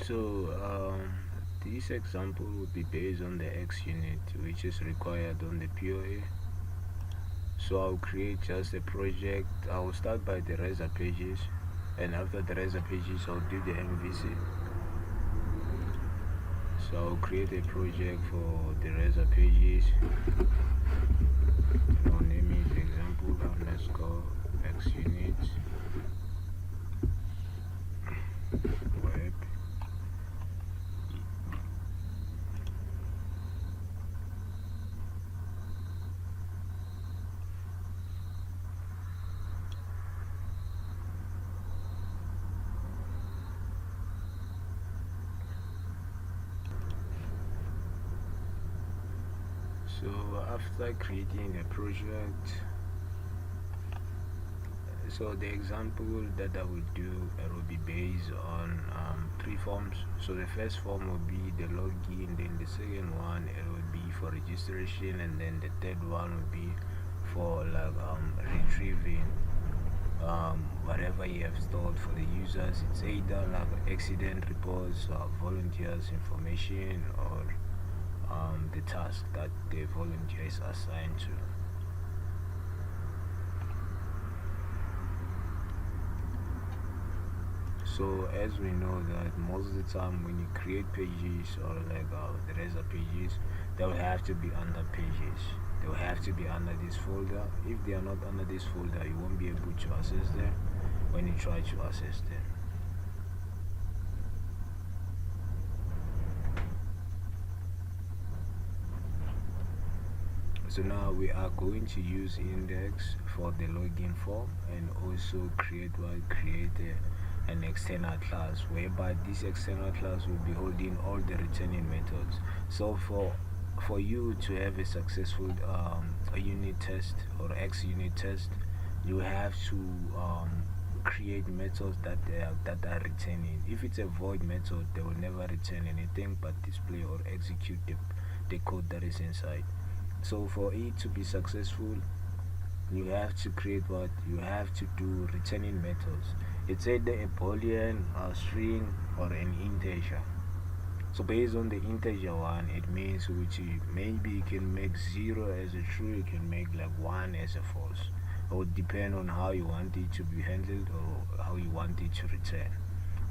So this example would be based on the xUnit, which is required on the POA. So I'll create just a project. I'll start by the Razor pages, and after the Razor pages I'll do the MVC. So I'll create a project for the Razor pages. I'll name it example underscore xUnit web. So after creating a project, so the example that I will do, it will be based on 3 forms. So the first form will be the login, then the second one it will be for registration, and then the third one will be for like retrieving whatever you have stored for the users. It's either like accident reports or volunteers information, or the task that the volunteer is assigned to. So as we know that most of the time when you create pages or like the Razor pages, they will have to be under pages. They will have to be under this folder. If they are not under this folder, you won't be able to access them when you try to access them. So now we are going to use index for the login form, and also create an external class, whereby this external class will be holding all the returning methods. So for you to have a successful a unit test or xUnit test, you have to create methods that are returning. If it's a void method, they will never return anything but display or execute the code that is inside. So for it to be successful, you have to create what? You have to do returning methods. It's either a boolean, a string, or an integer. So based on the integer one, it means which maybe you can make 0 as a true, you can make like 1 as a false. It would depend on how you want it to be handled or how you want it to return.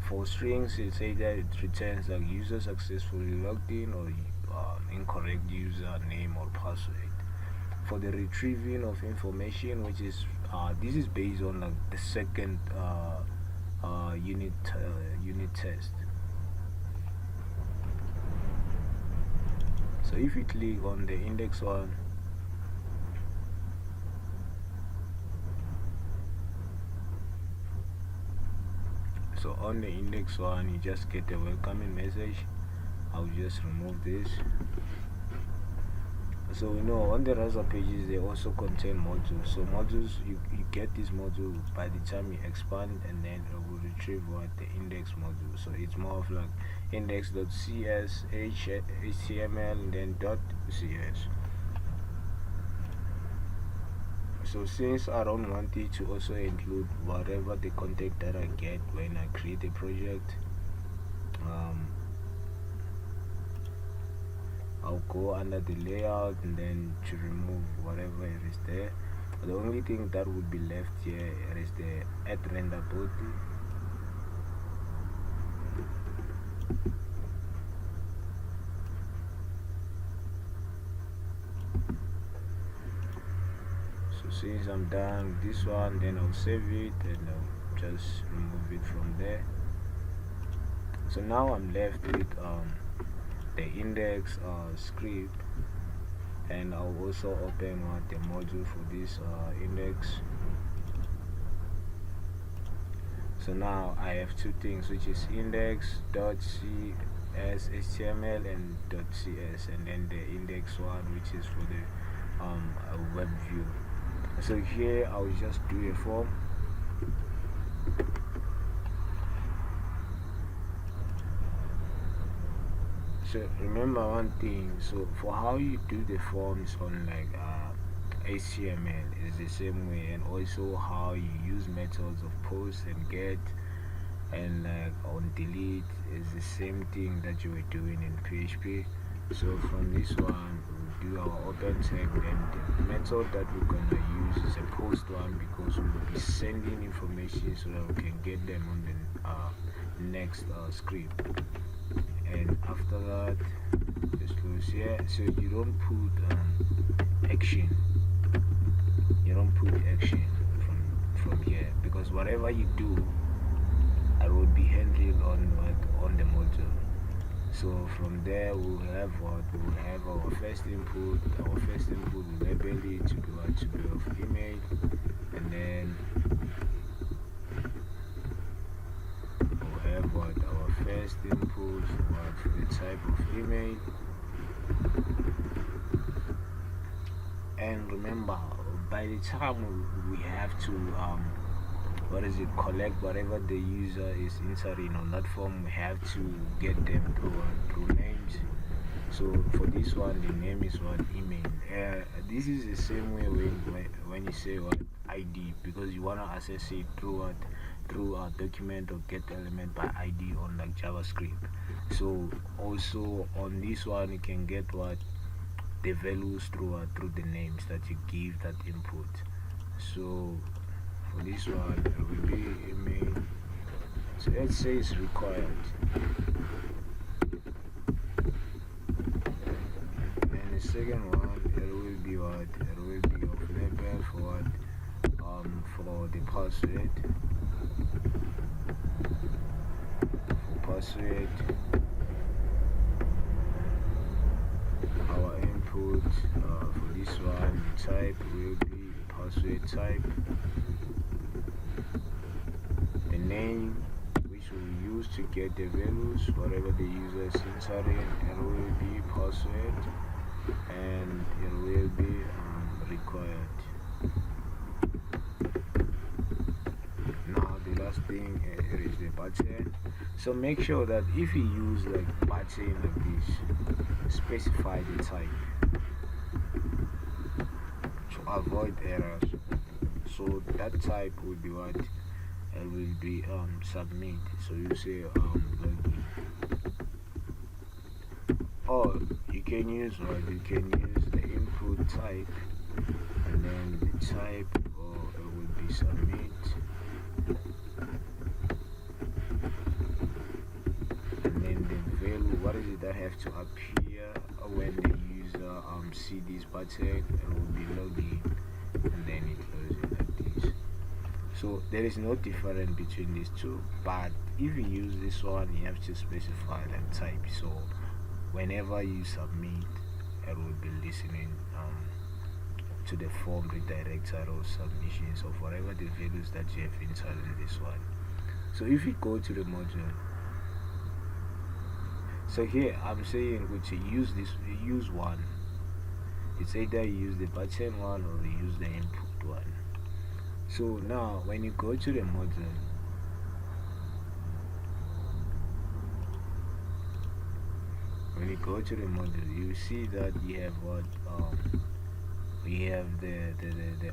For strings, it's either it returns like user successfully logged in, or incorrect username or password. For the retrieving of information, which is this is based on like the second unit test. So if you click on the index one, so on the index one, you just get a welcoming message. I'll just remove this. So we know on the Razor pages they also contain modules. So modules, you get this module by the time you expand, and then it will retrieve what the index module. So it's more of like index.cs, html, and then .cs. So since I don't want it to also include whatever the content that I get when I create a project, I'll go under the layout and then to remove whatever it is there. The only thing that would be left here is the add render body. So since I'm done with this one, then I'll save it and I'll just remove it from there. So now I'm left with the index script, and I'll also open the module for this index. So now I have two things, which is index.cs html and .cs, and then the index one, which is for the web view. So here I'll just do a form. So remember one thing, so for how you do the forms on like HTML is the same way, and also how you use methods of post and get and on delete is the same thing that you were doing in PHP. So from this one we'll do our open tag, and the method that we're gonna use is a post one, because we'll be sending information so that we can get them on the next script. And after that, just close here. So you don't put action, from here, because whatever you do, I will be handling on the module. So from there we'll have our first input. Our first input will label it to be of email, and then we'll have our first input for the type of email. And remember, by the time we have to collect whatever the user is entering on that form, we have to get them through names. So for this one, the name is email. This is the same way when you say ID, because you want to access it through a document or get element by ID on like JavaScript. So also on this one you can get the values through the names that you give that input. So for this one it will be email. So let's say it's required, and the second one it will be of label for the password. Our input for this one, the type will be password type. The name which we use to get the values, whatever the user is entering, it will be password, and it will be required. Now the last thing is the button. So make sure that if you use like button like this, specify the type to avoid errors. So that type will be what it will be submit. So you say login, or you can use the input type, and then the type, or it will be submit, and then the value, what is it that have to appear when the user see this button, it will be login, and then it closes like this. So there is no difference between these two, but if you use this one you have to specify like type. So whenever you submit, it will be listening to the form redirector or submissions of whatever the values that you have entered in this one. So if you go to the module, so here I'm saying which you use one. It's either you use the button one or you use the input one. So now when you go to the module, you see that you have we have the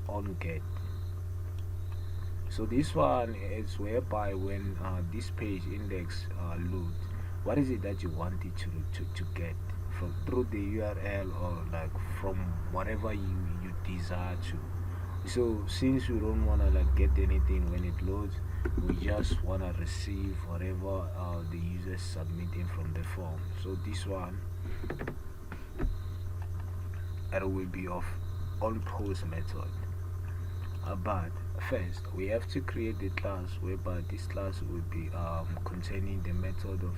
on get. So this one is whereby when this page index load, what is it that you want it to get from through the URL, or like from whatever you desire to. So since we don't want to like get anything when it loads, we just want to receive whatever the user is submitting from the form. So this one, it will be of on post method. But first we have to create the class, whereby this class will be containing the method of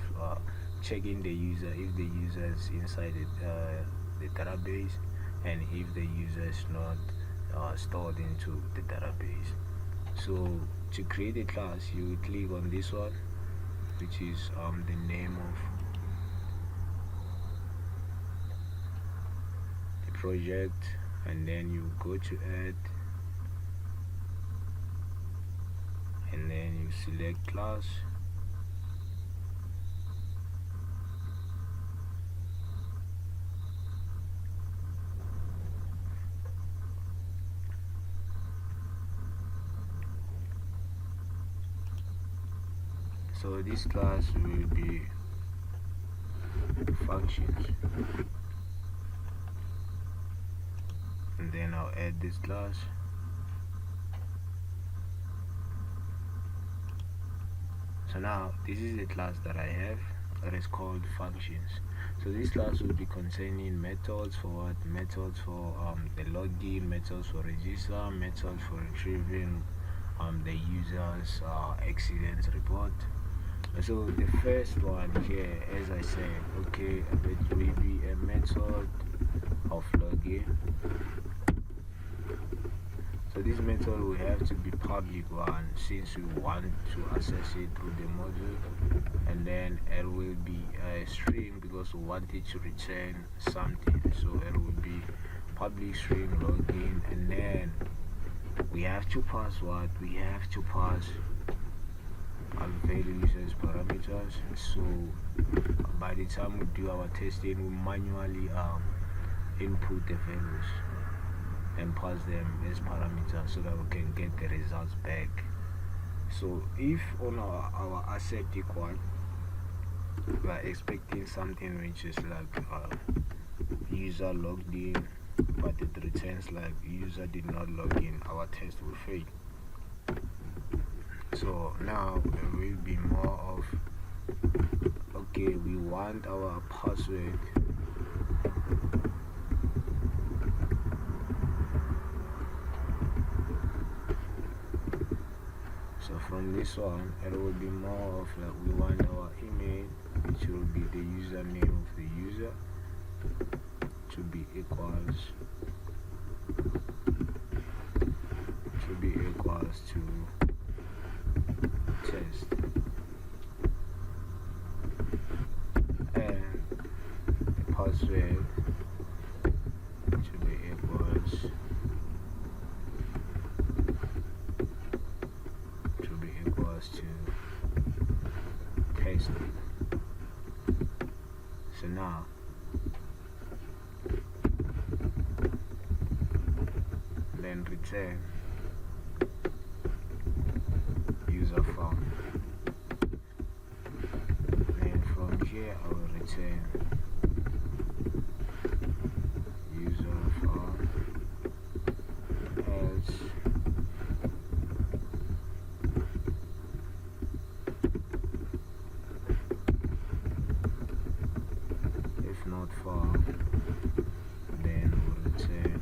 checking the user, if the user is inside the database, and if the user is not stored into the database. So to create a class, you will click on this one, which is the name of the project, and then you go to add, and then you select class, So this class will be functions, and then I'll add this class. So now this is the class that I have that is called functions. So this class will be containing methods for what? Methods for the login, methods for register, methods for retrieving the user's accident report. So the first one here, as I said, okay, it will be a method of login. So this method will have to be public one, since we want to access it through the module, and then it will be a string because we want it to return something. So it will be public string login, and then we have to pass what? We have to pass values as parameters. So by the time we do our testing, we manually input the values and pass them as parameters so that we can get the results back. So if on our asset equal, we are expecting something which is like user logged in, but it returns like user did not log in, our test will fail. So now it will be more of, okay, we want our password from this one. It will be more of like we want our email, which will be the username of the user, to be equals to test, and the password to be equals to testing. So now then return user form, and from here I will return user form else not for, then we'll return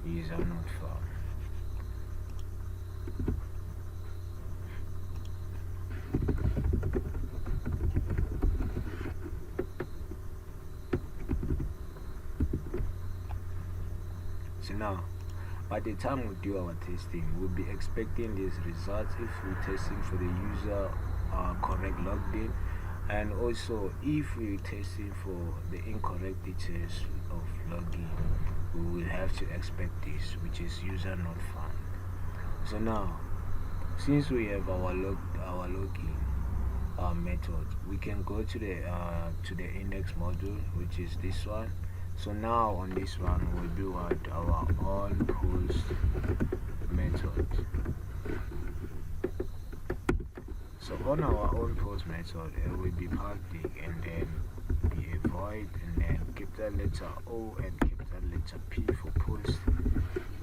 user not found. So now by the time we do our testing, we'll be expecting these results if we're testing for the user correct logged in, and also if we're testing for the incorrect details of login, we will have to expect this, which is user not found. So now, since we have our login method, we can go to the index module, which is this one. So now on this one we'll do what? Our on post method. So on our own post method, it will be public, and then be a void, and then capital letter O and capital letter P for post.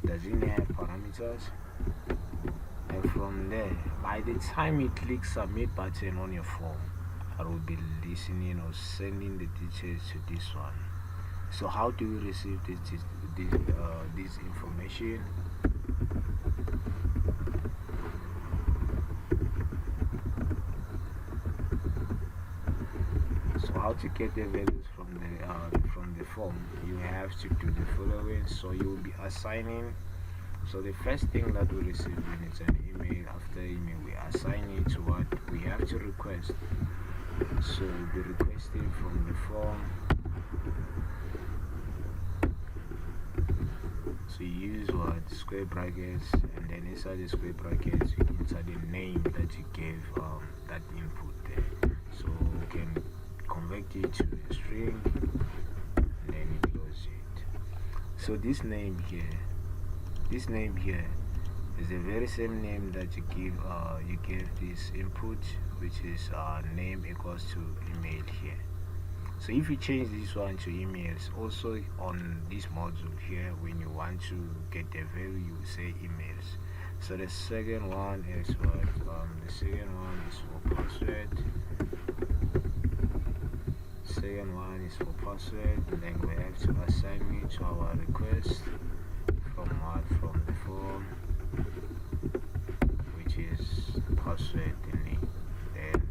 Doesn't have parameters, and from there, by the time you click submit button on your form, I will be listening or sending the details to this one. So how do we receive this information? So how to get the values from the form? You have to do the following. So you will be assigning. So the first thing that we receive when it's an email, after email we assign it to what we have to request. So we'll be requesting from the form. So you use what? Square brackets, and then inside the square brackets you enter the name that you gave that input there. So you can convert it to a string, So this name here is the very same name that you gave this input, which is name equals to email here. So if you change this one to emails, also on this module here, when you want to get the value, you say emails. So the second one is what? The second one is for password. Second one is for password. And then we have to assign it to our request from the form, which is password. Then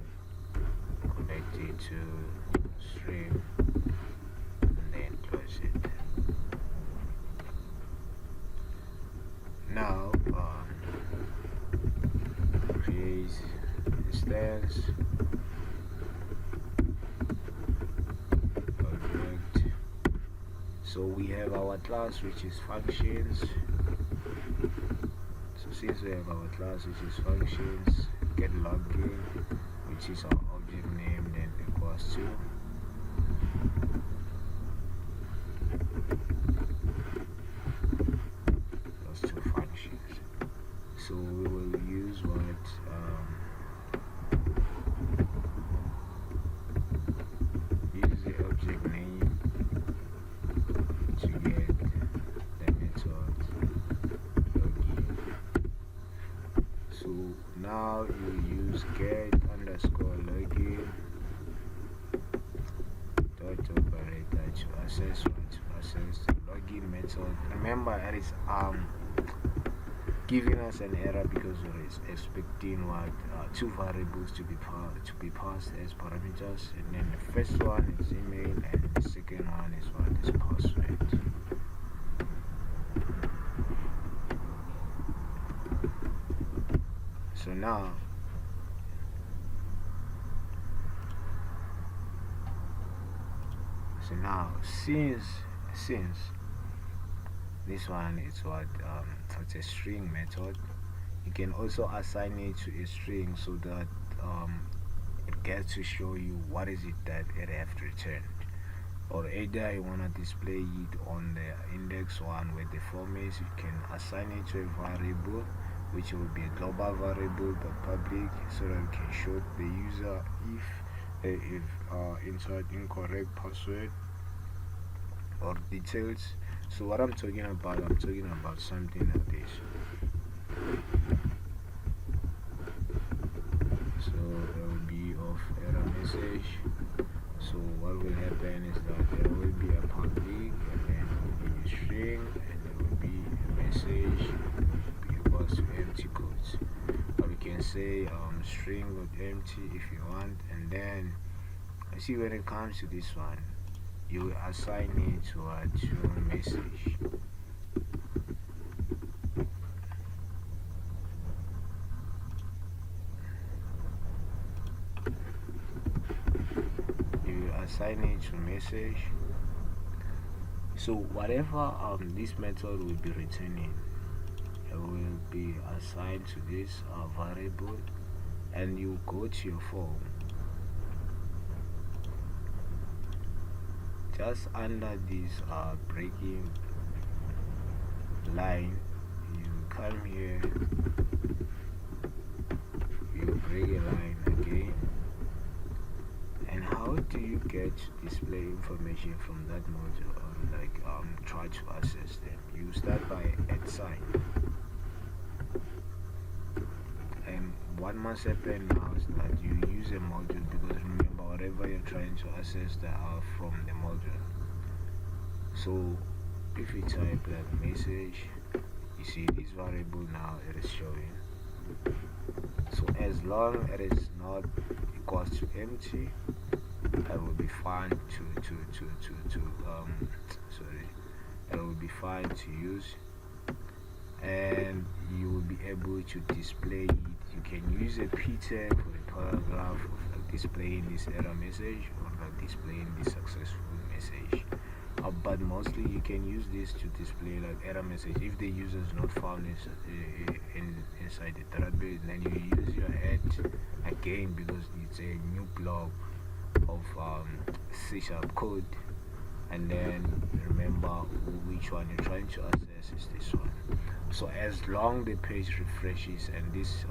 connect it to string, and then close it. Now create instance object. So we have our class, which is functions. So since we have our class, which is functions, get login, which is our object name, then equals to those two functions. So we will use what use the object name to get the method login. So now you use get underscore login dot operator to access the login method. Remember, it is giving us an error because it is expecting what two variables to be passed as parameters, and then the first one is email and the second one is what is password. So now since this one is what such a string method, you can also assign it to a string so that it gets to show you what is it that it have returned. Or either you want to display it on the index one where the form is, you can assign it to a variable, which will be a global variable but public, so that you can show the user if insert incorrect password or details. So what I'm talking about something like this. So there will be of error message. So what will happen is that there will be a public, and then there will be a string, and there will be a message equals to empty quotes. Or we can say string with empty if you want, and then I see when it comes to this one, you will assign it to your message. You will assign it to message. So whatever this method will be returning, it will be assigned to this variable, and you go to your form. Just under this breaking line, you come here, you break a line again. And how do you get to display information from that module, or try to access them? You start by @sign. And what must happen now is that you use a module, because remember, whatever you're trying to access, they are from the module. So if you type that message, you see this variable now it is showing. So as long as it is not equals to empty, it will be fine it will be fine to use, and you will be able to display it. You can use a p-tag for the paragraph of displaying this error message, or displaying this successful message. But mostly you can use this to display error message. If the user is not found inside the database, then you use your again, because it's a new block of C# code and then remember which one you're trying to access is this one. So as long the page refreshes and this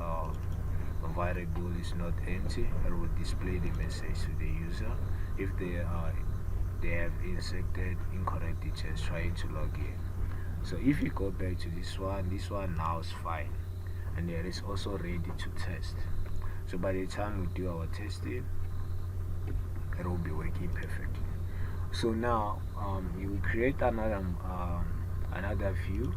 variable is not empty, it will display the message to the user if they have inserted incorrect details trying to log in. So if you go back to this one now is fine, and it is also ready to test. So by the time we do our testing, it will be working perfectly. So now you will create another view.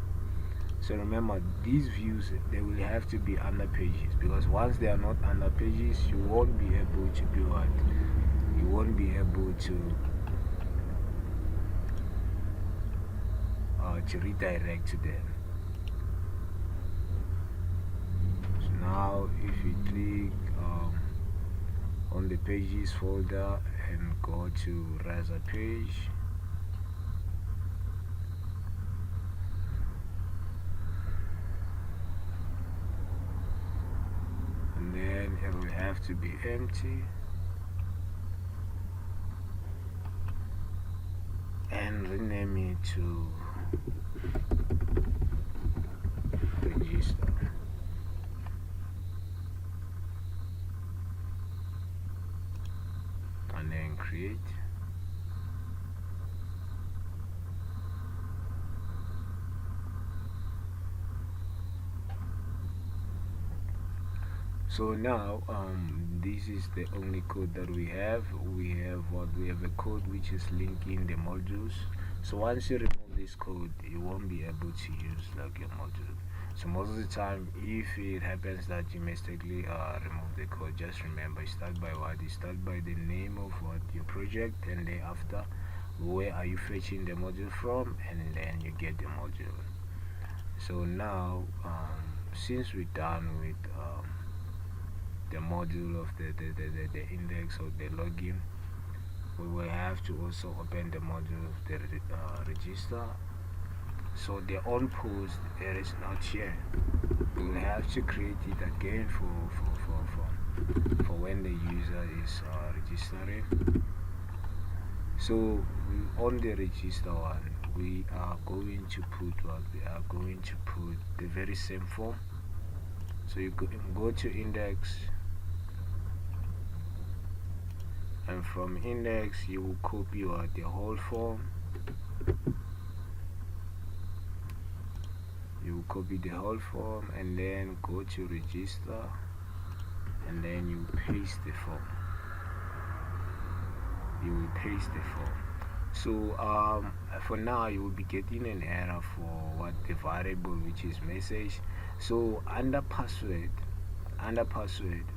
So remember, these views, they will have to be under pages, because once they are not under pages, you won't be able to do what? You won't be able to redirect to them. So now if you click on the pages folder and go to Raza page, and then it will have to be empty, and rename it to register. And then create. So now this is the only code that we have. We have a code which is linking the modules. So once you remove this code, you won't be able to use like your module. So most of the time, if it happens that you mistakenly remove the code, just remember, start by what? You start by the name of what your project, and then after, where are you fetching the module from, and then you get the module. So now since we're done with the module of the index or the login, we will have to also open the module of the register. So the on post, it is not here. We will have to create it again for when the user is registering. So on the register one, we are going to put what? We are going to put the very same form. So you can go to index, and from index you will copy what? The whole form. You will copy the whole form and then go to register, and then you paste the form. You will paste the form. So for now you will be getting an error for what? The variable which is message. So under password,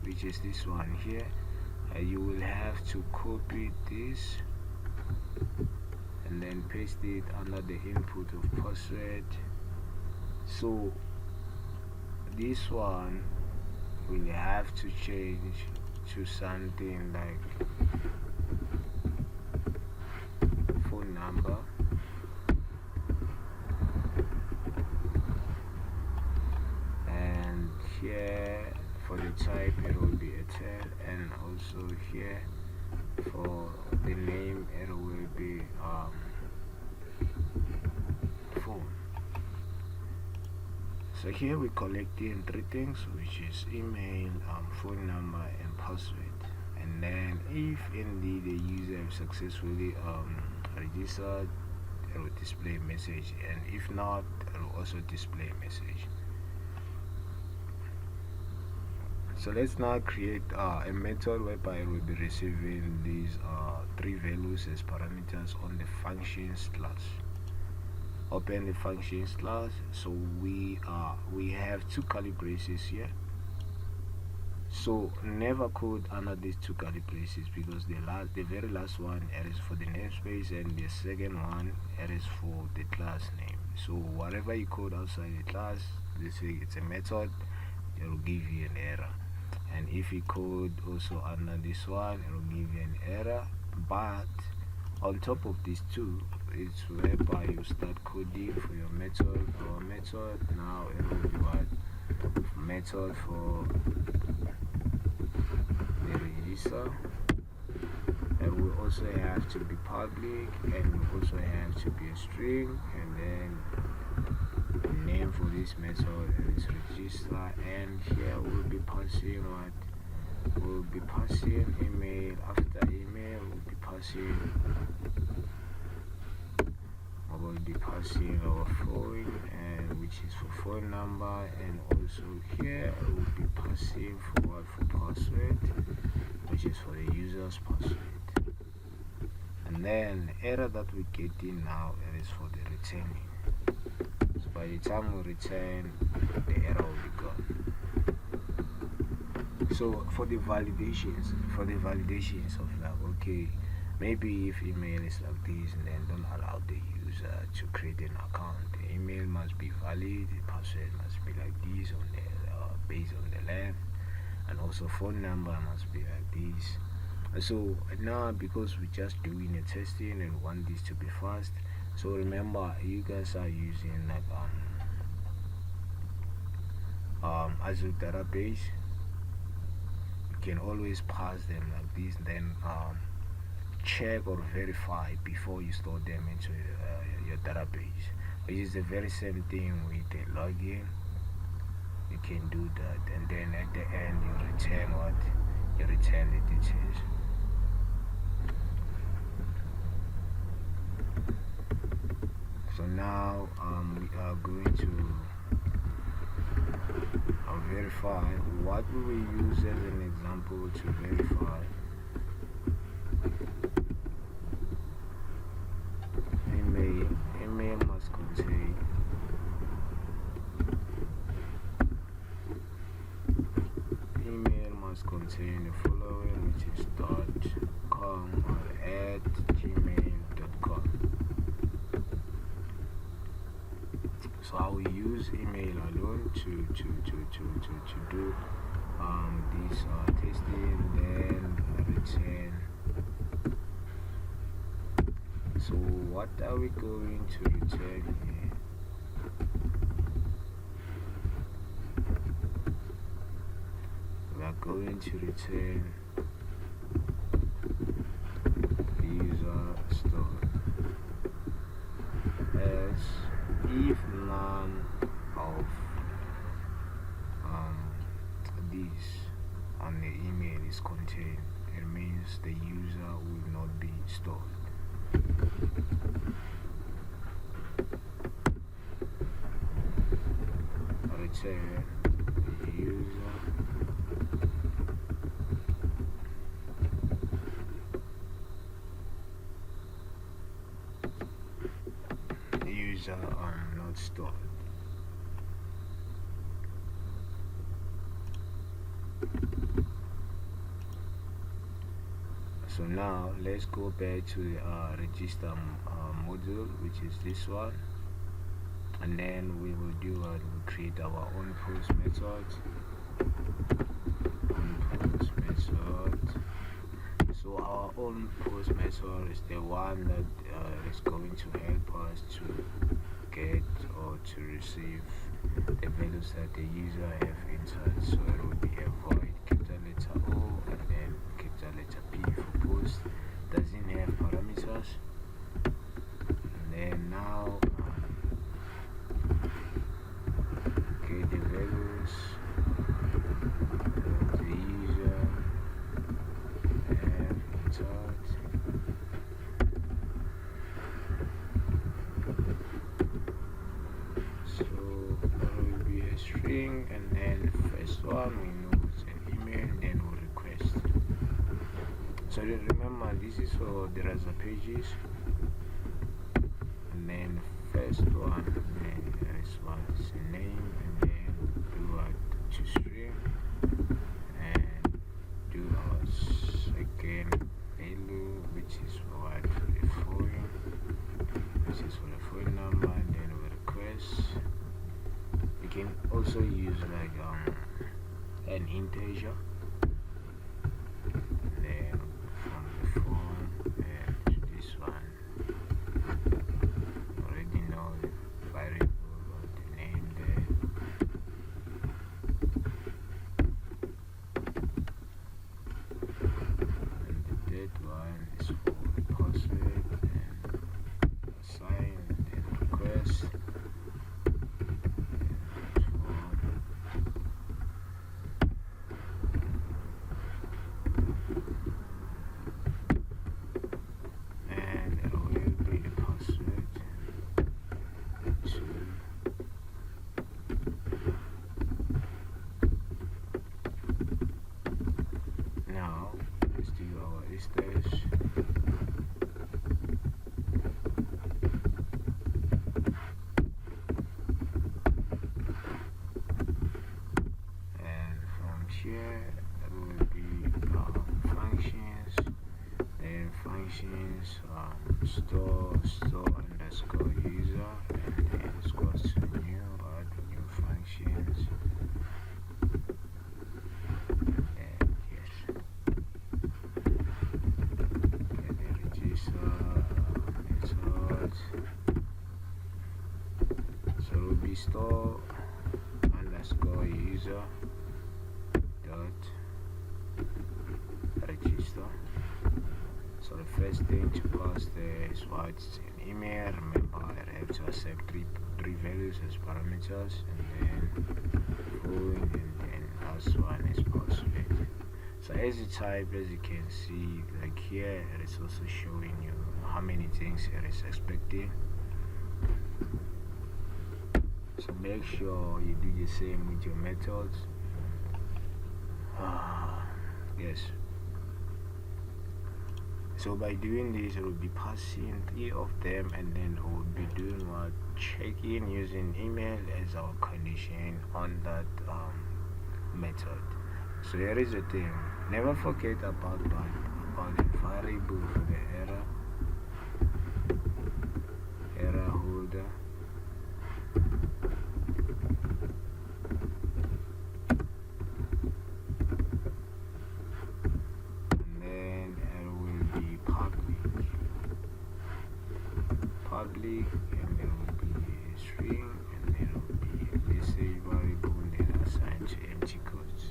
which is this one here, you will have to copy this and then paste it under the input of password. So this one will have to change to something like phone number, and here for the type it will be a 10, and also here for the name it will be phone. So here we're collecting three things, which is email, phone number, and password. And then if indeed the user has successfully registered, it will display a message, and if not, it will also display a message. So let's now create a method whereby it will be receiving these three values as parameters on the functions class. Open the functions class. So we have two curly braces here. So never code under these two curly braces, because the very last one, it is for the namespace, and the second one, it is for the class name. So whatever you code outside the class, let's say it's a method, it will give you an error. And if you code also under this one, it will give you an error. But on top of these two, it's whereby you start coding for your method. Our method now, it will be what? Method for the register, and will also have to be public, and will also have to be a string, and then the name for this method is register, and here we'll be passing what? We'll be passing email. After email we'll be passing our phone, and which is for phone number, and also here we'll be passing for password, which is for the user's password. And then the error that we get in now, it is for the returning. So by the time we return, the error will be gone. So for the validations of like, okay, maybe if email is like this, and then don't allow the user to create an account. The email must be valid, the password must be like this on the based on the left, and also phone number must be like this. So now, because we're just doing a testing and want this to be fast, so remember, you guys are using like Azure database. You can always pass them like this, then check or verify before you store them into your database, which is the very same thing with the login. You can do that, and then at the end you return what? You return the details. So now we are going to verify. What we will use as an example to verify email must contain the following, which is .com or @gmail.com. So I will use email alone to do this testing, then return. So what are we going to return here? We are going to return user store as if none of these on the email is contained. It means the user will not be stored. Return the user not stored. So now let's go back to the register module, which is this one, and then we will do we'll create our own post method. So our own post method is the one that is going to help us to get or to receive the values that the user have entered. So it will be a void capital letter O and then capital letter P for post. Doesn't have parameters. And then now okay, the values the user have entered. String, and then first one we know it's an email, and then we'll request. So remember, this is for the other pages, and then first one, and then this one is a name, and then do our to string, and do our second value, which is for what? For the phone, which is for the phone number, and then we request. You can also use like an integer, and then from the form and to this one already know the variable or the name there, and the third one store underscore user, and then it's equals to new, add new functions, and yes, and then register methods. So it will be store underscore user dot register. So the first thing to pass there is what's an email. Remember, I have to accept three values as parameters, and then phone, and then last one is password. So as you type, as you can see, like here, it is also showing you how many things it is expecting. So make sure you do the same with your methods. Yes. So by doing this, it will be passing 3 of them, and then it will be doing what? Checking using email as our condition on that method. So here is the thing. Never forget about the variable for the error holder. Public, and there will be a string, and there will be a message variable, and then assigned to empty quotes.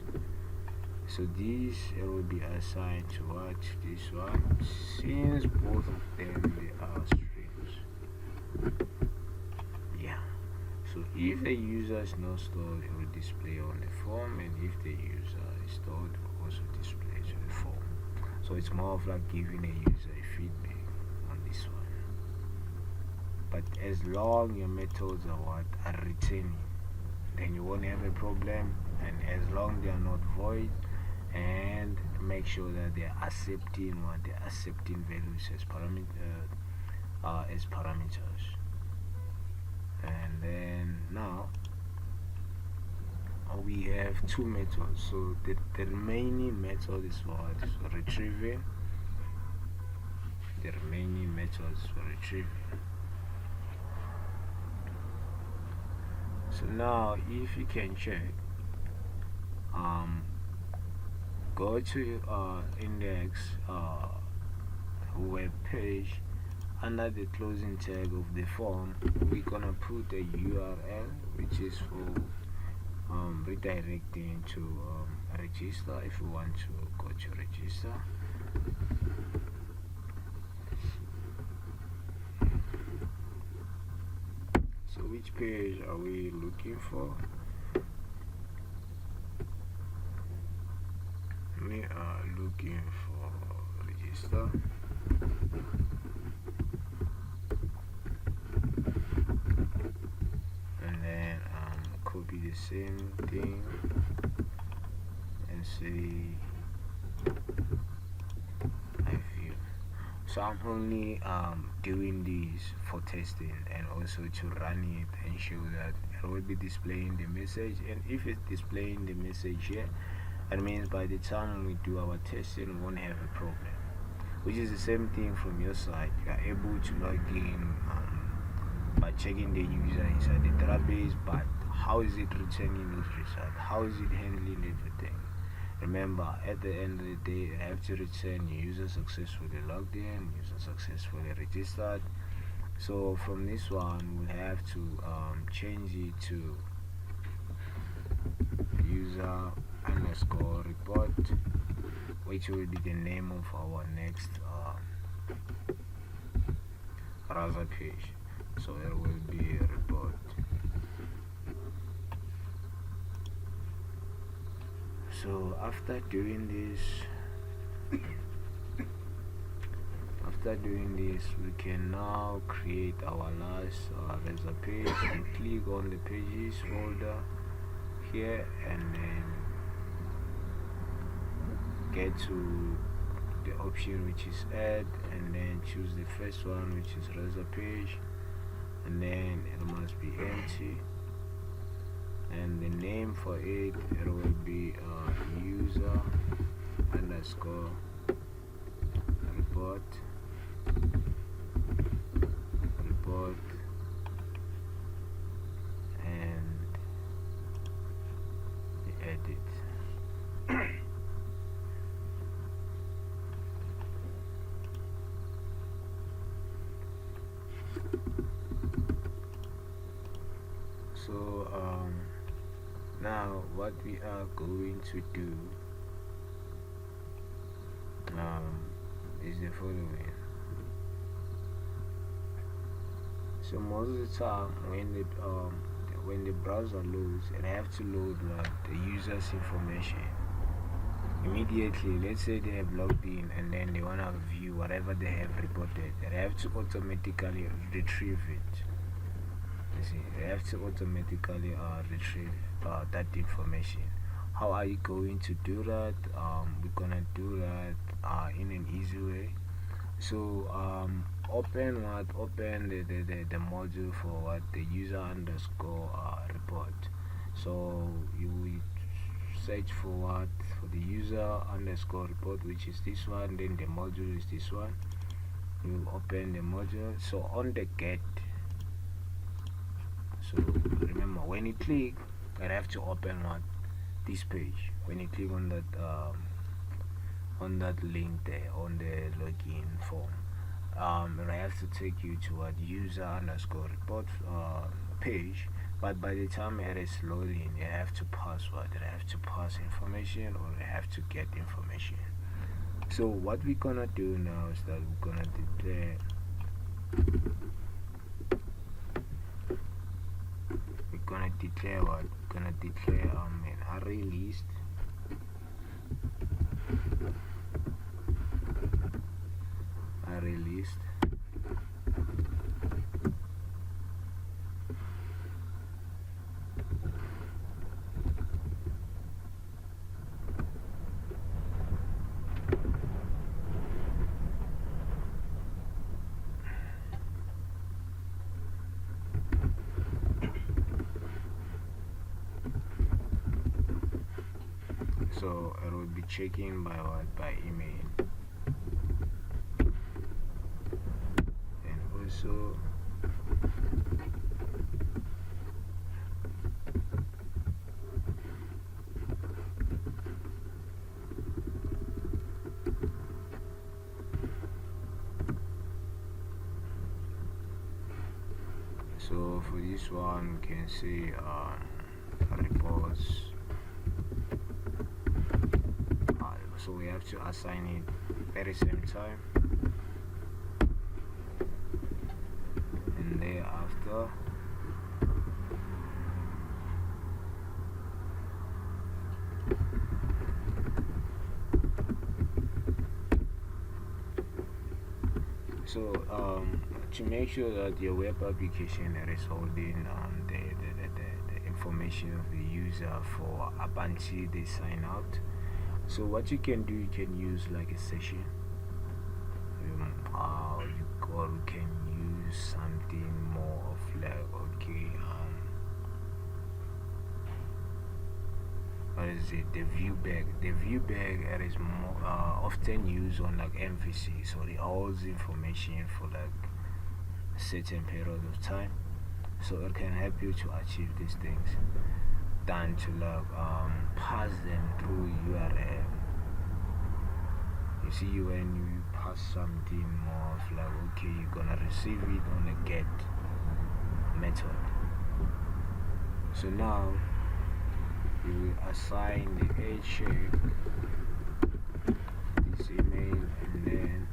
So these will be assigned to what? This one, since both of them they are strings. Yeah. So if the user is not stored, it will display on the form, and if the user is stored, it will also display to the form. So it's more of like giving a user a feedback on this one. But as long your methods are returning, then you won't have a problem. And as long they are not void, and make sure that they are accepting values as parameters. And then now we have 2 methods. So the remaining method is what? So retrieving. The remaining methods for retrieving. So now if you can check, go to index web page. Under the closing tag of the form, we're gonna put a URL which is for redirecting to register if you want to go to register. So which page are we looking for? We are looking for register. And then copy the same thing and say I view. So I'm only doing this for testing and also to run it and show that it will be displaying the message. And if it's displaying the message here, it means by the time we do our testing, we won't have a problem. Which is the same thing from your side. You are able to log in by checking the user inside the database, but how is it returning those results? How is it handling everything? Remember, at the end of the day, you have to return user successfully logged in, user successfully registered. So from this one, we'll have to change it to user underscore report, which will be the name of our next browser page. So there will be a report. So after doing this, we can now create our last browser page. And click on the pages folder here, and then get to the option which is add, and then choose the first one, which is browser page, and then it must be empty, and the name for it will be user underscore report, So now what we are going to do is the following. So most of the time when the browser loads, it have to load the user's information immediately. Let's say they have logged in and then they want to view whatever they have reported. They have to automatically retrieve it. You see, they have to automatically retrieve that information. How are you going to do that? We're gonna do that in an easy way. So open the module for what the user underscore report. So you will search for what for the user underscore report, which is this one. Then the module is this one. You open the module. So on the get. So remember, when you click, I have to open what this page. When you click on that link there on the login form, I have to take you to what user underscore report page. But by the time it is loading, you have to pass what? You have to pass information, or you have to get information. So what we're gonna do now is that we're gonna declare what? We're gonna declare an array list. So it will be checking by what? By email. And also so for this one we can say reports. So we have to assign it at the same time, and thereafter so to make sure that your web application is holding the information of the user for up until they sign out. So what you can do, you can use like a session, or you can use something more of like, okay, what is it, the view bag. The view bag is more often used on like MVC, so it holds information for like a certain period of time, so it can help you to achieve these things than to like pass them through URL. You see, when you pass something more of like, okay, you're gonna receive it on a get method. So now you will assign the age check, this email, and then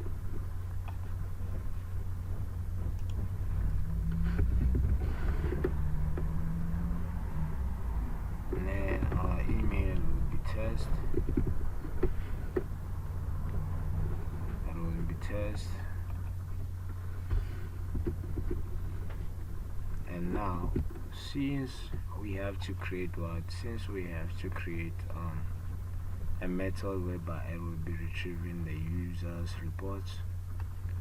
our email will be test. It will be test. And now, since we have to create what? Since we have to create a method whereby it will be retrieving the user's reports,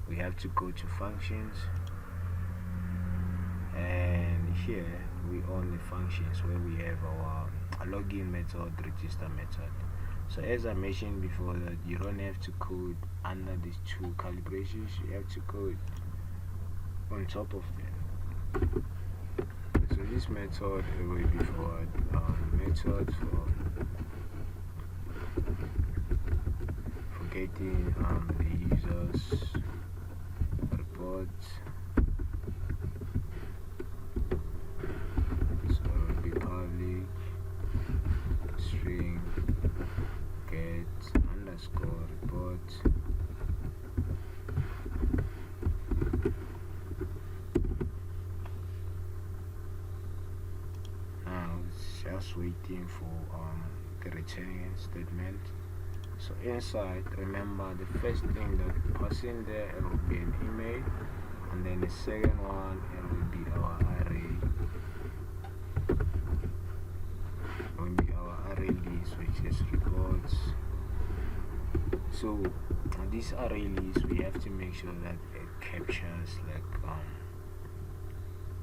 we have to go to functions, and here we own the functions where we have our login method, register method. So as I mentioned before, that you don't have to code under these two calibrations, you have to code on top of them. So this method will be for method for getting the user's reports. So just waiting for the returning statement. So inside, remember the first thing that pass in there, it will be an email, and then the second one, it will be our array. It will be our array list, which is reports. So this array list, we have to make sure that it captures like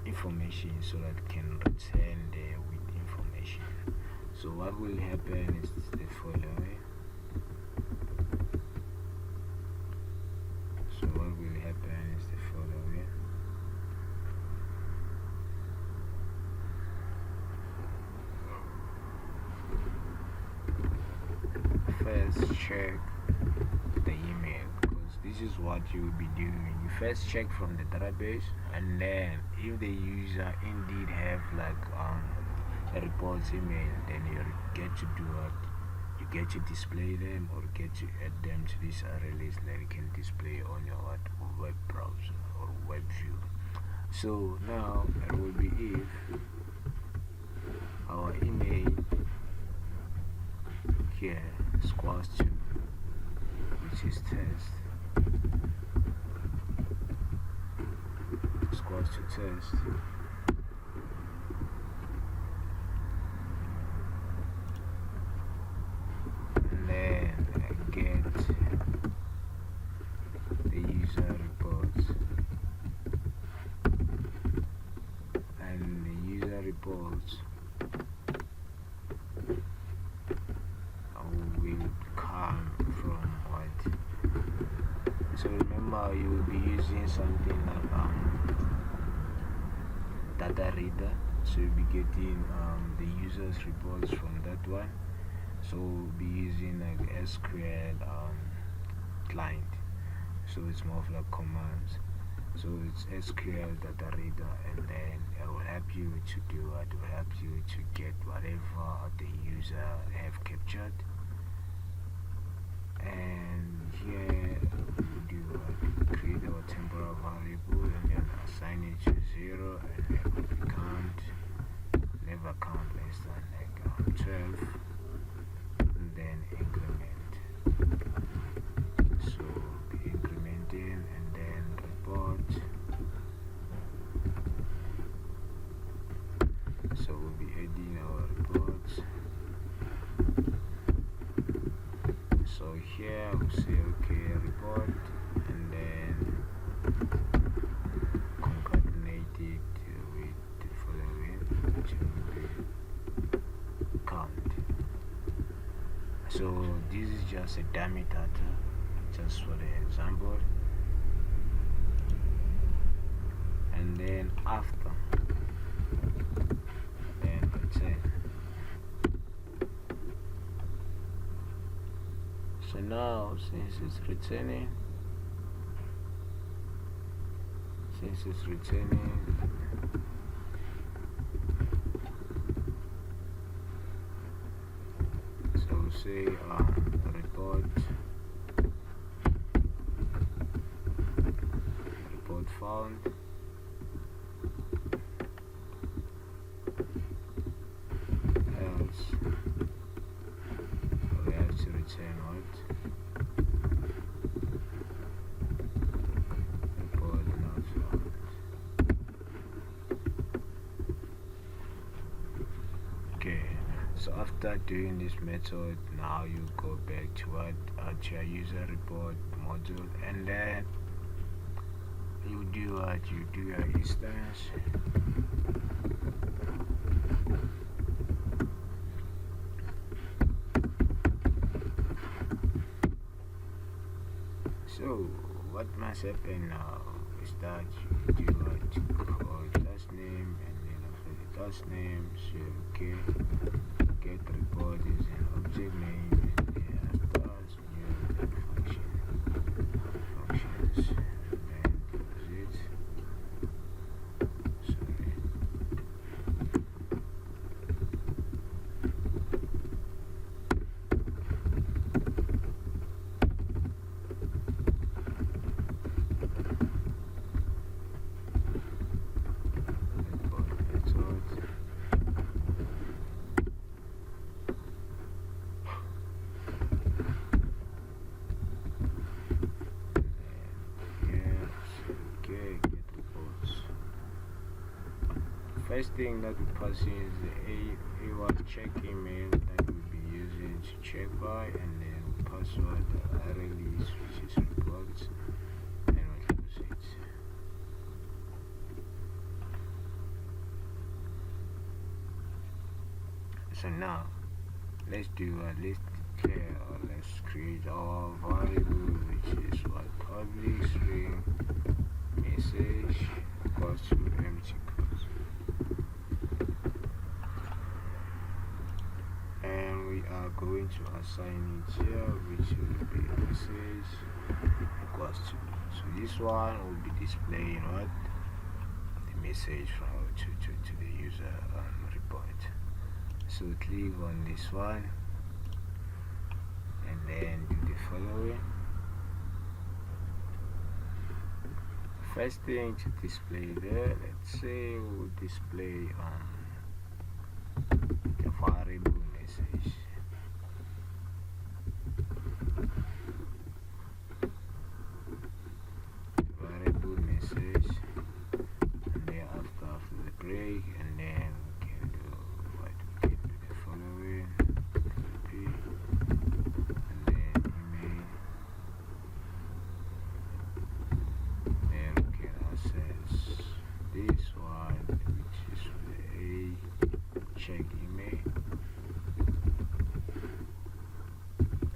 information, so that it can return there with information. So what will happen is the following. So what will happen is the following. First check the email, because this is what you will be doing. You first check from the database, and then if the user indeed have like a reports email, then you get to do what? You get to display them, or get to add them to this array list that you can display on your web browser or web view. So now it will be if our email here squares to, which is test, squares to test, and then get the user reports, and the user reports will come from what? So remember, you will be using something like data reader, so you'll be getting the user's reports from that one. So we'll be using like SQL client, so it's more of like commands. So it's SQL data reader, and then it will help you to do what? It will help you to get whatever the user have captured. And here we do create our temporal variable, and then assign it to 0, and then count, never count less than like 12, and then increment. So be incrementing, and then report. So we'll be adding our reports. So here we'll say okay, report, and then concatenate it with the following, which will be count. So this is just a dummy data, just for the example. And then after, then return. So now, since it's returning, so say report found, else we have to return what? Report not found. Okay, so after doing this method, now you go back to what? To your user report module, and then you do what? You do your instance. So what must happen now is that you do what? You call last name, and then after the last name, so okay, get report is an object name, and then after new functions, and then close it. Sorry. first thing that we pass in is the A1 check email that we'll be using to check by, and then we password array list, which is reports, and we'll close it. So now let's declare, or let's create our variable, which is what public string message equals to empty quotes, and we are going to assign it here, which will be message equals to. So this one will be displaying what the message from to the user report. So click on this one and then do the following. First thing to display there, let's say we'll display the variable message. Variable message, and then after the break, and then we can do what we can do the following. Copy, and then email. Then we can access this one, which is the A check email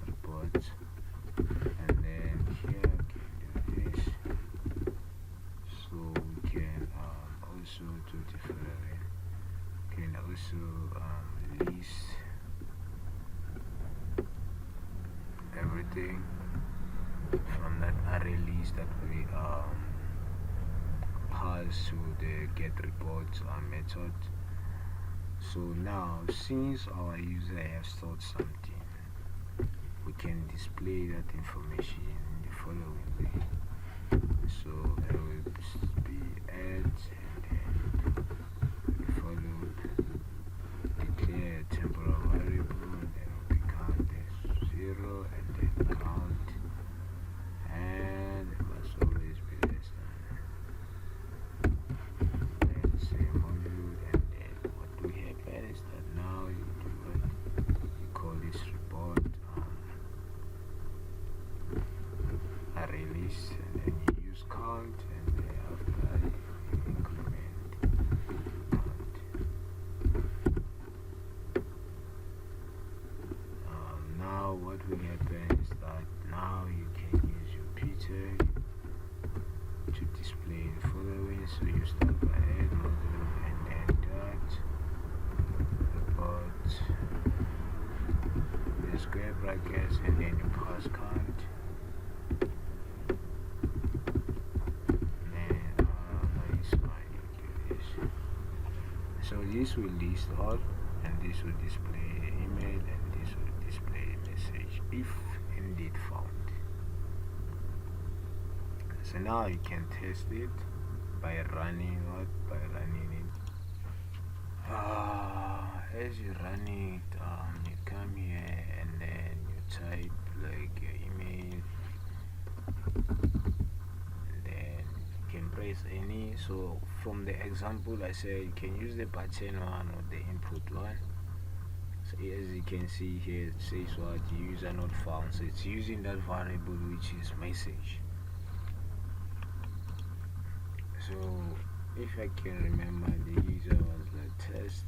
report, and then here we can do this. So we can also do the following. We can also list everything from that array list that we pass to the get reports method. So now, since our user has stored something, we can display that information in the following way. So there will be add, and then followed, declare a temporal variable, and then will be counted 0, and then count, and it must always be less than, then say module, and then what will happen is that now you do what you call this report array list, and then you use count, and then after you increment count. Now what will happen is that now you can use your Peter to display the following. So you start by add module, and then dot report the square brackets, and then you pass count. So this will list all, and this will display email, and this will display message if indeed found. So now you can test it by running it. As you run it, you come here, and then you type like your email, and then you can press any. So from the example I said, you can use the button one or the input one. So as you can see here, it says what user not found. So it's using that variable, which is message. So if I can remember, the user was like test,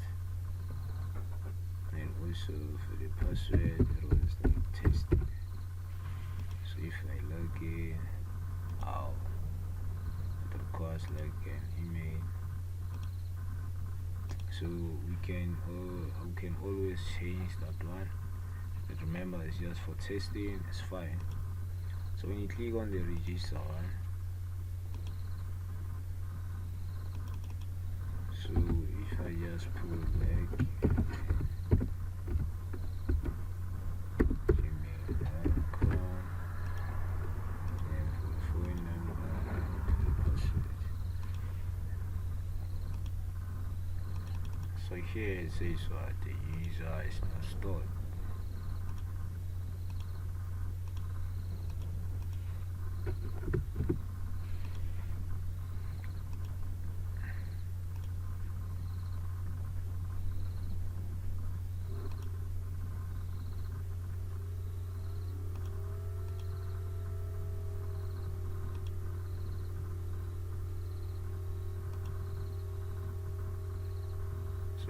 and also for the password it was like testing. So if I log in, it requires like an email. So we can always change that one, but remember it's just for testing. It's fine. So when you click on the register one, so if I just pull back gmail.com, and for the phone number and for the password. So here it says what the user is not stored.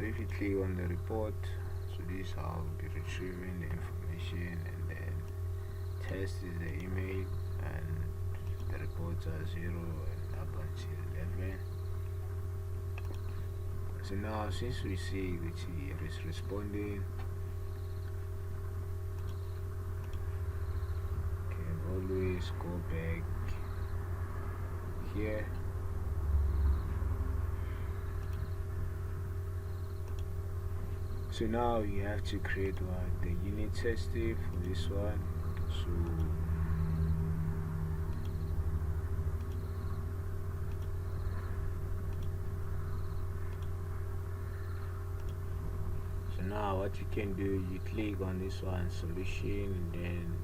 So if you click on the report, so this is how we'll be retrieving the information, and then test is the email, and the reports are 0 and up until 11. So now since we see which here is responding, can always go back here. So now you have to create the unit testing for this one. So now what you can do, you click on this one, solution, and then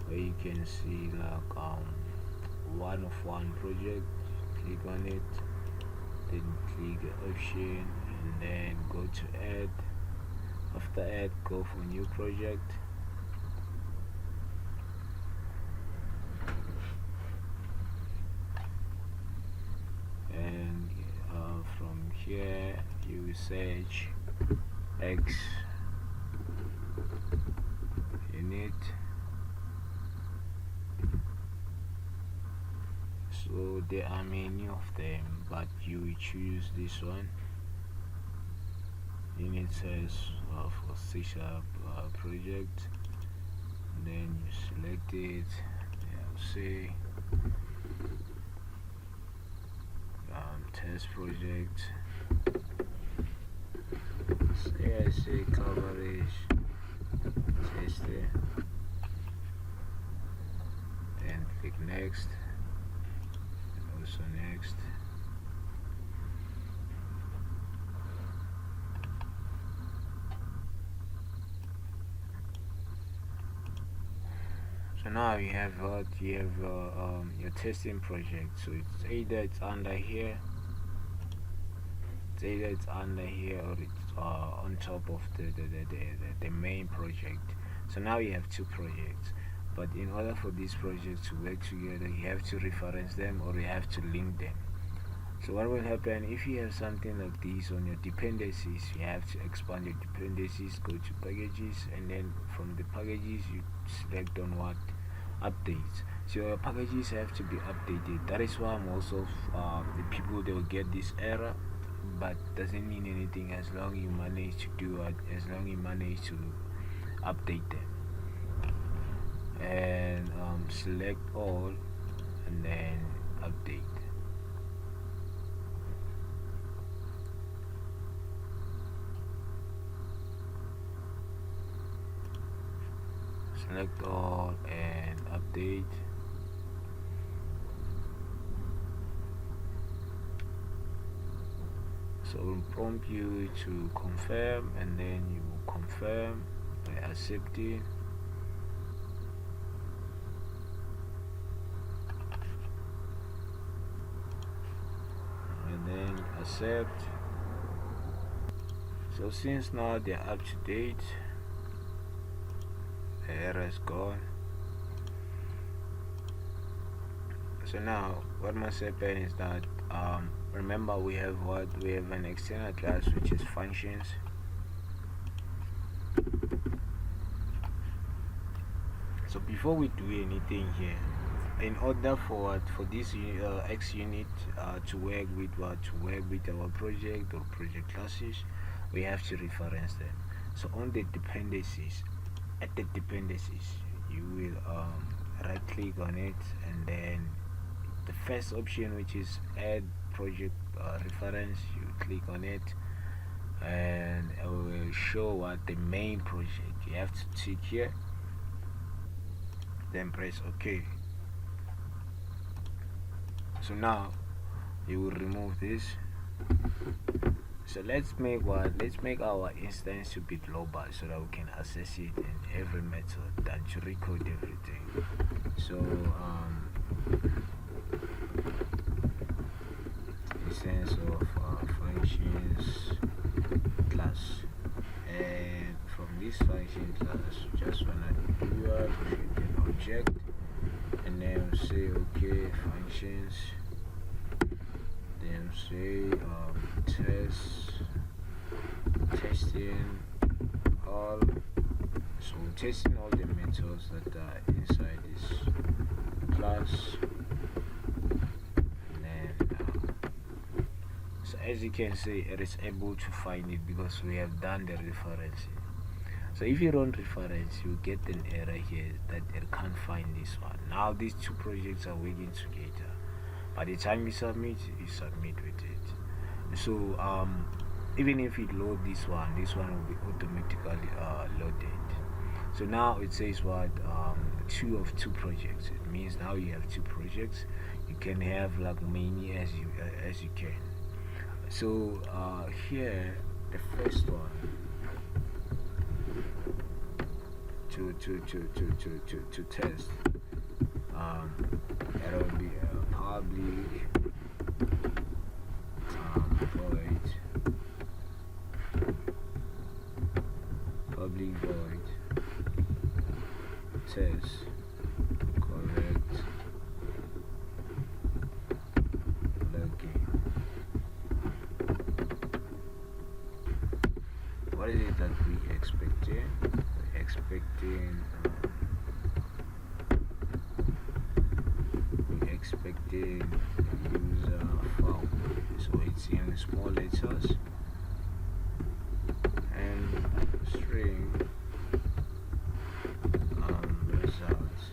where you can see like one of one project, click on it, then click the option, and then go to add. After add, go for new project, and from here you will search xUnit. So there are many of them, but you will choose this one. Unit says for C# project, and then you select it. Say test project. Say coverage testing, then click next, and also next. So now you have your testing project. So it's either it's under here, or it's on top of the main project. So now you have two projects, but in order for these projects to work together, you have to reference them, or you have to link them. So what will happen if you have something like this on your dependencies? You have to expand your dependencies, go to packages, and then from the packages you select on what updates. So your packages have to be updated. That is why most of the people, they will get this error, but doesn't mean anything as long you manage to do it, as long you manage to update them. And select all, and then update. Select all and update. So it will prompt you to confirm, and then you will confirm by accepting. And then accept. So since now they're up to date, the error is gone. So now what must happen is that remember we have an external class which is functions. So before we do anything here, in order for this xUnit to work with our project or project classes, we have to reference them. So on the dependencies, at the dependencies, you will right click on it, and then the first option, which is add project reference, you click on it, and it will show what the main project. You have to tick here, then press OK. So now you will remove this. So let's make our instance to be global, so that we can access it in every method and to record everything. So instance of functions class, and from this function class we just wanna create an object, and then say okay functions, then say test testing all, so testing all the methods that are inside this class. And then so as you can see, it is able to find it because we have done the referencing. So if you don't reference, you get an error here that it can't find this one. Now these two projects are working together. By the time you submit with it. So even if it load this one will be automatically loaded. So now it says what, 2 of 2 projects. It means now you have 2 projects. You can have like many as you can. So here the first one, to test, it will be public void test correct login. What is it that we expecting? We're expecting user found, so it's in small letters, and string results,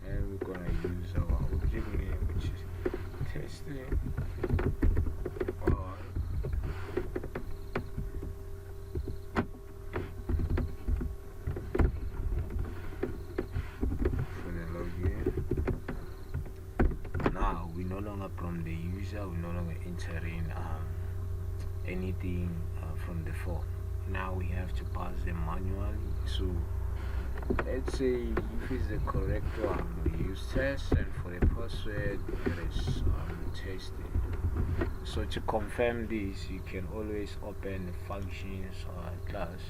and we're gonna use our object name, which is testing all. For the login, now we no longer from the user, we no longer entering anything from the form. Now we have to pass them manually. So let's say if it's the correct one, we use test, and for the password it is testing. So to confirm this, you can always open the functions class,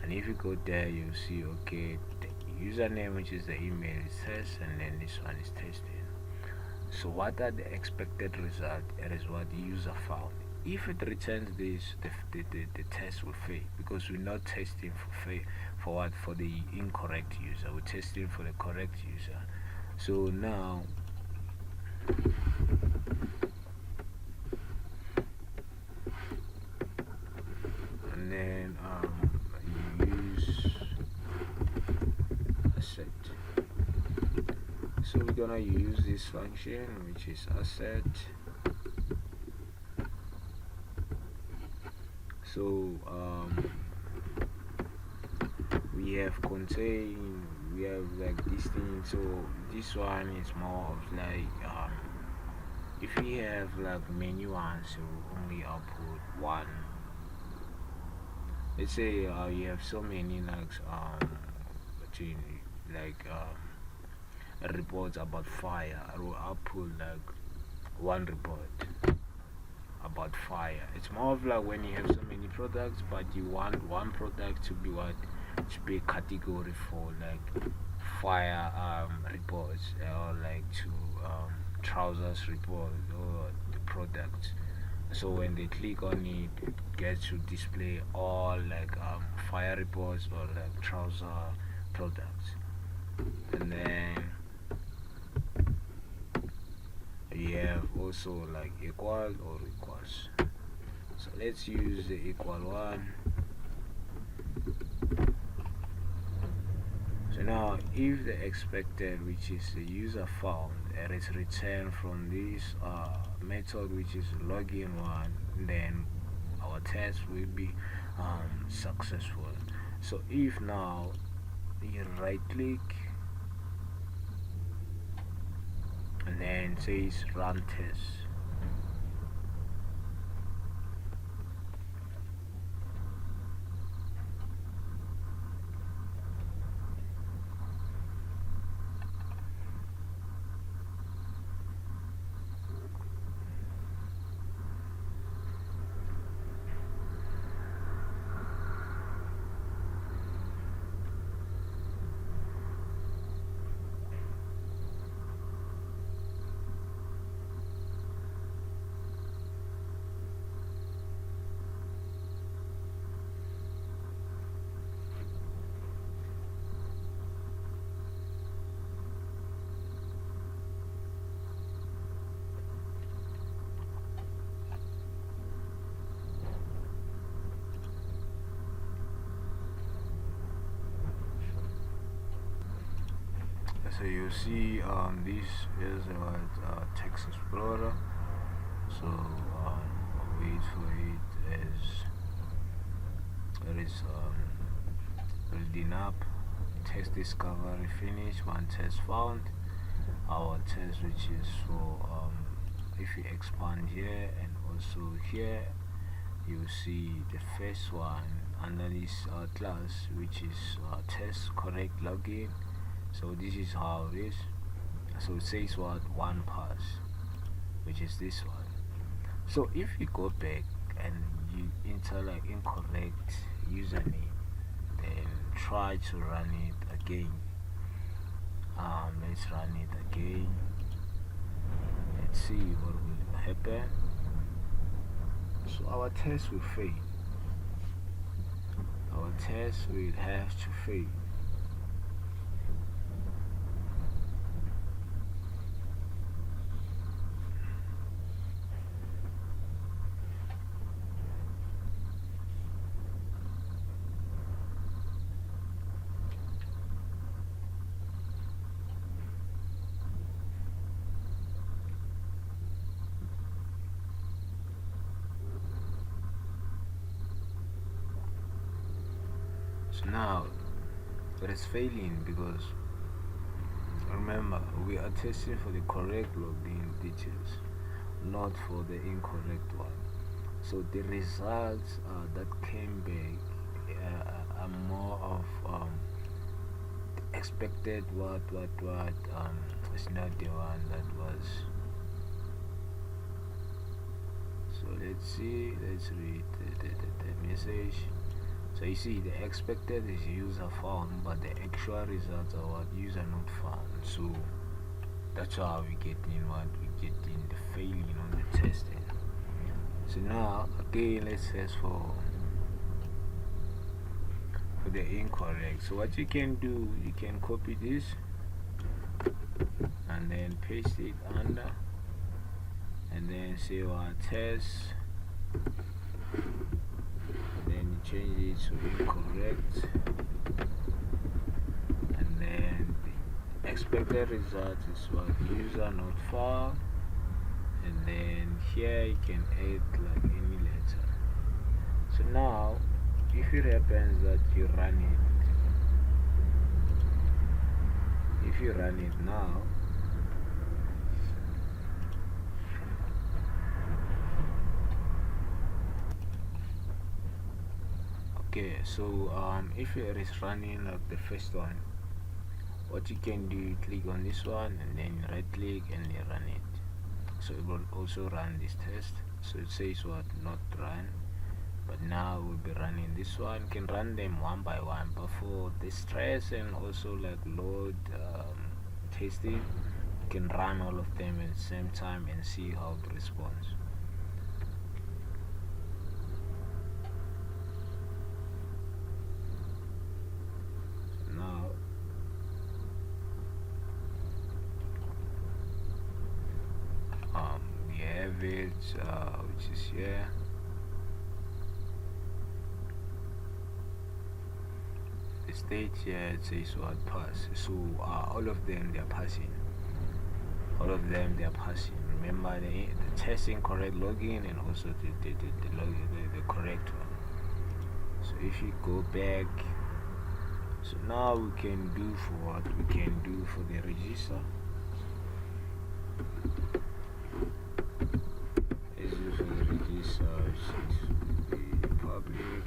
and if you go there, you'll see okay, the username, which is the email, is test, and then this one is testing. So what are the expected result? It is what the user found. If it returns this, the test will fail, because we're not testing for the incorrect user, we're testing for the correct user. So now and then you use asset. So we're gonna use this function, which is asset. So we have contain, we have like this thing. So this one is more of like if we have like many ones, so only output one. Let's say you have so many like between like reports about fire, I will output like one report about fire. It's more of like when you have so many products, but you want one product to be what, to be a category for like fire reports, or like to trousers report, or the product. So when they click on it, it gets to display all like fire reports or like trouser products. And then we have also like equal or equals. So let's use the equal one. So now if the expected, which is the user found, it is returned from this method, which is login one, then our test will be successful. So if now you right click and then says run test, So you see this is our text explorer. So wait for it as it is building up. Text discovery finished, one test found. Our test, which is for if you expand here and also here, you see the first one under this class, which is test correct login. So this is how it is. So it says what one pass, which is this one. So if you go back and you enter like incorrect username, then try to run it again. Let's run it again. Let's see what will happen. So our test will fail. Our test will have to fail. So now it is failing because remember we are testing for the correct login details, not for the incorrect one. So the results that came back are more of expected what is not the one that was. So let's read the message. So you see the expected is user found, but the actual results are what user not found. So that's how we get in what we get in the failing on the testing. So now again let's test for the incorrect. So what you can do, you can copy this and then paste it under and then say our test, then you change it to incorrect, and then the expected result is what user not found, and then here you can add like any letter. So now if it happens that you run it now, okay, so if it is running like the first one, what you can do, you click on this one and then right click and you run it. So it will also run this test. So it says what not run, but now we'll be running this one. You can run them one by one, but for the stress and also like load testing, you can run all of them at the same time and see how it responds. Now we have it which is here. The state here it says what pass. So all of them they are passing. Remember the testing correct login and also the correct one. So if you go back, so now we can do for what we can do for the register. Let's do for the register, the public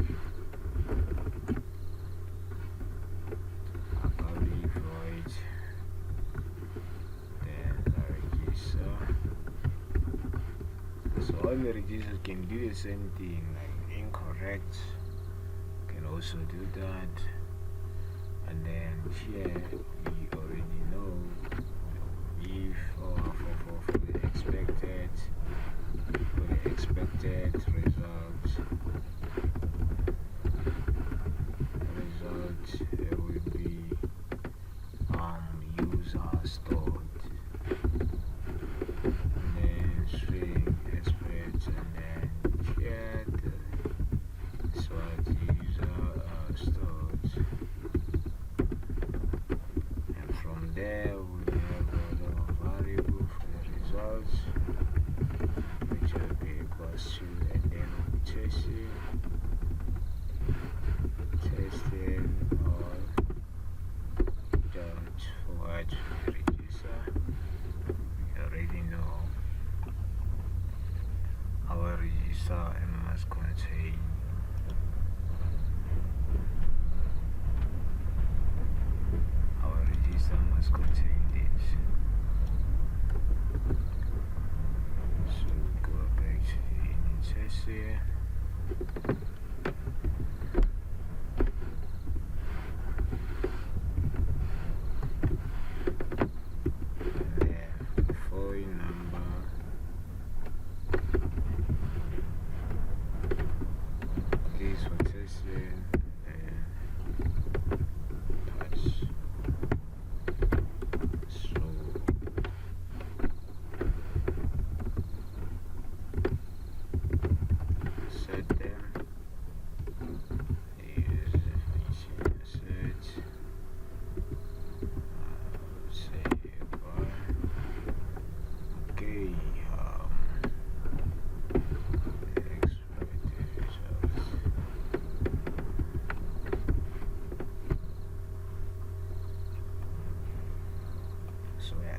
void, then the register. So all the registers can do the same thing, like incorrect can also do that. And then here we already know if for the expected results will be user stored, and then string expect, and then here is what user stored. There contain our register must contain this. So go back to the init test here.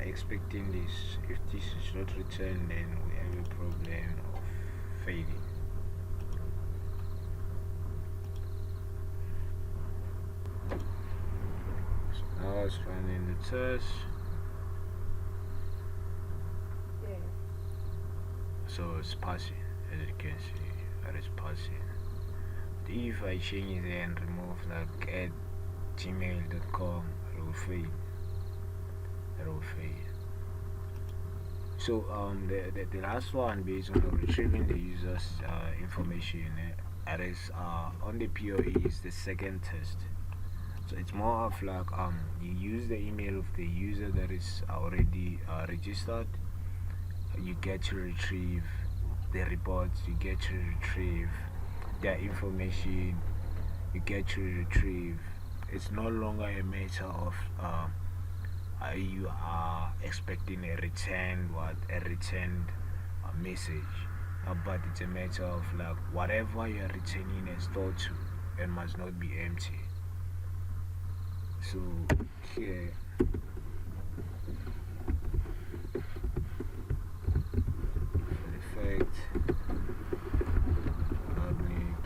Expecting this. If this is not returned, then we have a problem of failing. So now it's running the test. So it's passing, as you can see, that is passing. But if I change it and remove like at gmail.com, it will fail. So the last one, based on retrieving the user's information, that is on the POE, is the second test. So it's more of like you use the email of the user that is already registered. You get to retrieve the reports, you get to retrieve their information, you get to retrieve. It's no longer a matter of you are expecting a returned message, but it's a matter of like whatever you are returning is stored to and must not be empty. So here for effect public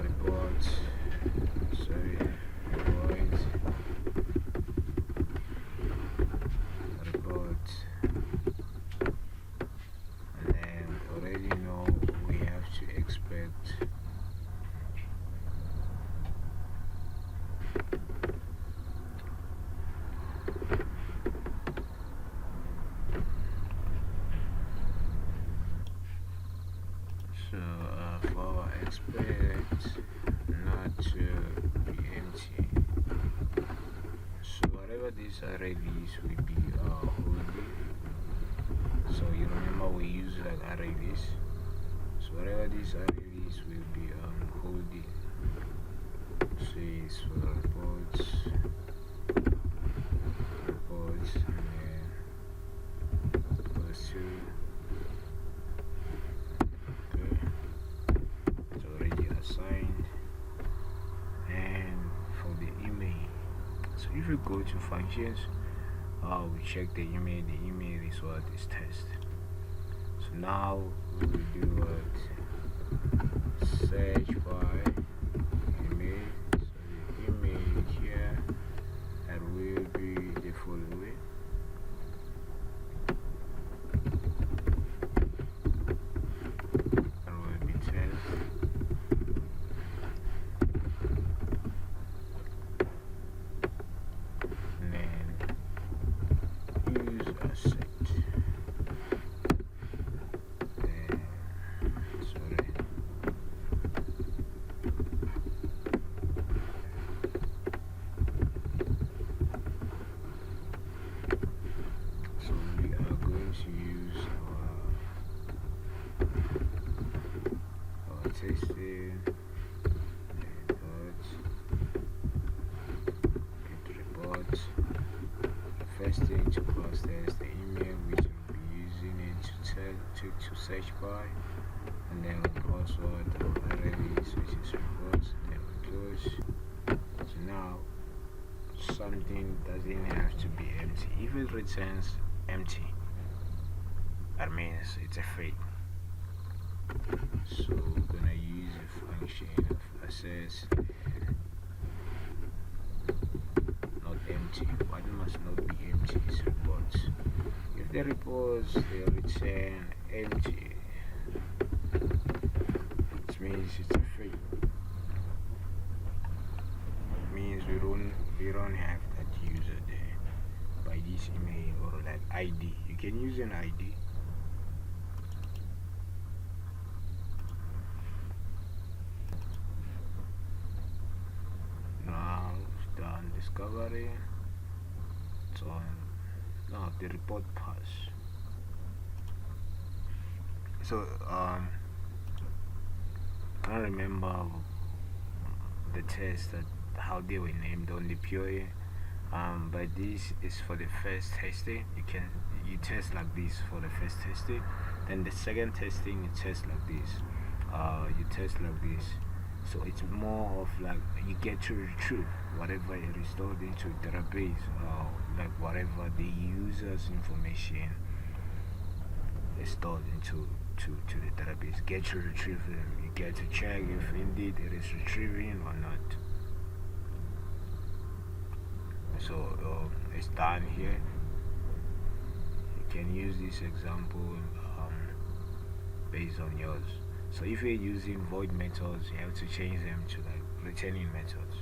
reports, and then already know we have to expect for expect not to be empty. So whatever these arrays will be holding. So you remember we use like arrays. So whatever these arrays will be holding. So it's for reports, and then plus 2. Assigned. And for the email, so if you go to functions, we check the email. The email is what is test. So now we will do what search by email. So the email here, that will be the following. Testing reports. The first thing to close there is the email, which we'll be using it to search by, and then we'll close what arrays, which is reports, then we close. So now something doesn't have to be empty. If it returns empty, that means it's a fake. So we're gonna use a function of access not empty. What must not be empty is reports. If the reports they return empty, it means it's a fake. It means we don't have that user there by this email or like ID. You can use an ID. Now it's done discovery. It's on now the report pass. So I don't remember the test that how they were named on the POA. But this is for the first testing. You test like this for the first testing, then the second testing you test like this. You test like this. So it's more of like you get to retrieve whatever it is stored into a database, like whatever the user's information is stored into to the database. Get to retrieve it. You get to check if indeed it is retrieving or not. So it's done here. You can use this example based on yours. So if you're using void methods, you have to change them to like returning methods.